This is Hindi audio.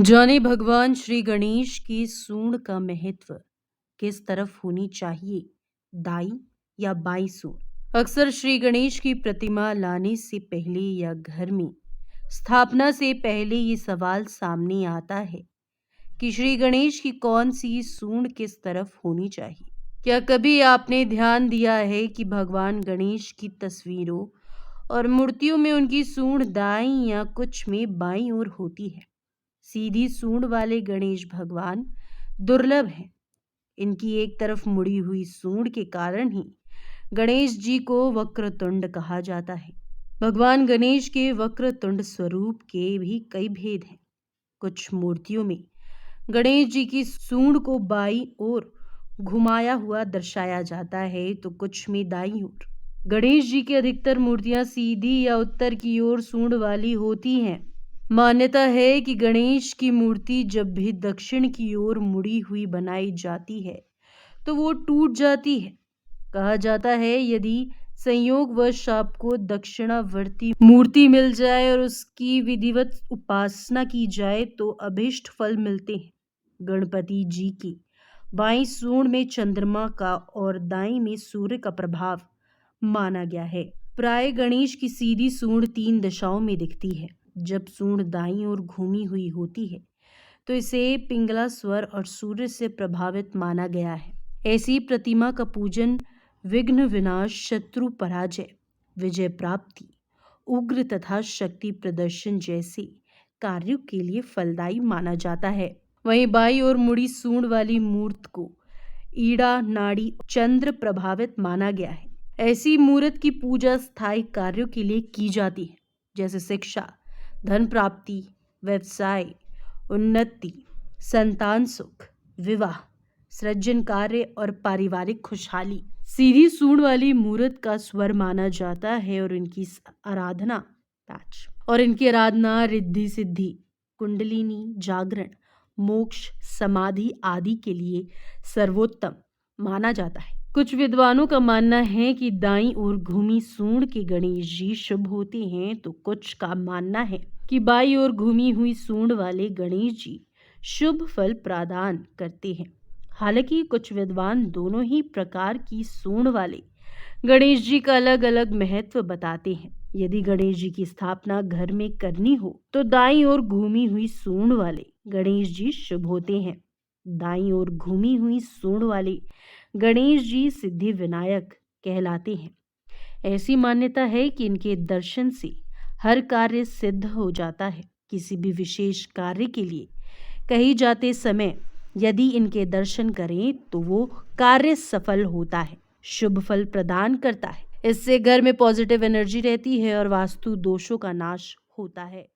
जाने भगवान श्री गणेश की सूंड का महत्व किस तरफ होनी चाहिए, दाई या बाई सूंड। अक्सर श्री गणेश की प्रतिमा लाने से पहले या घर में स्थापना से पहले ये सवाल सामने आता है कि श्री गणेश की कौन सी सूंड किस तरफ होनी चाहिए। क्या कभी आपने ध्यान दिया है कि भगवान गणेश की तस्वीरों और मूर्तियों में उनकी सूंड दाईं या कुछ में बाईं ओर होती है। सीधी सूंड वाले गणेश भगवान दुर्लभ हैं। इनकी एक तरफ मुड़ी हुई सूंड के कारण ही गणेश जी को वक्रतुंड कहा जाता है। भगवान गणेश के वक्रतुंड स्वरूप के भी कई भेद हैं। कुछ मूर्तियों में गणेश जी की सूंड को बाईं ओर घुमाया हुआ दर्शाया जाता है, तो कुछ में दाईं ओर। गणेश जी की अधिकतर मूर्तियां सीधी या उत्तर की ओर सूंड वाली होती हैं। मान्यता है कि गणेश की मूर्ति जब भी दक्षिण की ओर मुड़ी हुई बनाई जाती है तो वो टूट जाती है। कहा जाता है यदि संयोगवश आपको दक्षिणावर्ती मूर्ति मिल जाए और उसकी विधिवत उपासना की जाए तो अभीष्ट फल मिलते हैं। गणपति जी की बाईं सूंड में चंद्रमा का और दाईं में सूर्य का प्रभाव माना गया है। प्राय गणेश की सीधी सूंड 3 दिशाओं में दिखती है। जब सूंड दाईं ओर घूमी हुई होती है तो इसे पिंगला स्वर और सूर्य से प्रभावित माना गया है। ऐसी प्रतिमा का पूजन विघ्न विनाश, शत्रु पराजय, विजय प्राप्ति, उग्र तथा शक्ति प्रदर्शन जैसे कार्यों के लिए फलदायी माना जाता है। वहीं बाईं ओर मुड़ी सूंड वाली मूर्त को ईड़ा, नाड़ी, चंद्र प्रभावित माना गया है। ऐसी मूर्त की पूजा स्थायी कार्यों के लिए की जाती है, जैसे शिक्षा, धन प्राप्ति, व्यवसाय, उन्नति, संतान सुख, विवाह, सृजन कार्य और पारिवारिक खुशहाली। सीधी सूंड वाली मूर्त का स्वर माना जाता है और इनकी आराधना रिद्धि सिद्धि, कुंडलिनी, जागरण, मोक्ष, समाधि आदि के लिए सर्वोत्तम माना जाता है। कुछ विद्वानों का मानना है कि दाईं ओर घूमी सूंड के गणेश जी शुभ होते हैं, तो कुछ का मानना है कि बाईं ओर घूमी हुई सूंड वाले गणेश जी शुभ फल प्रदान करते हैं। हालांकि कुछ विद्वान दोनों ही प्रकार की सूंड वाले गणेश जी का अलग अलग महत्व बताते हैं। यदि गणेश जी की स्थापना घर में करनी हो तो दाईं ओर घूमी हुई सूंड वाले गणेश जी शुभ होते हैं। दाईं ओर घूमी हुई सूंड वाले गणेश जी सिद्धि विनायक कहलाते हैं। ऐसी मान्यता है कि इनके दर्शन से हर कार्य सिद्ध हो जाता है। किसी भी विशेष कार्य के लिए कही जाते समय यदि इनके दर्शन करें तो वो कार्य सफल होता है, शुभ फल प्रदान करता है। इससे घर में पॉजिटिव एनर्जी रहती है और वास्तु दोषों का नाश होता है।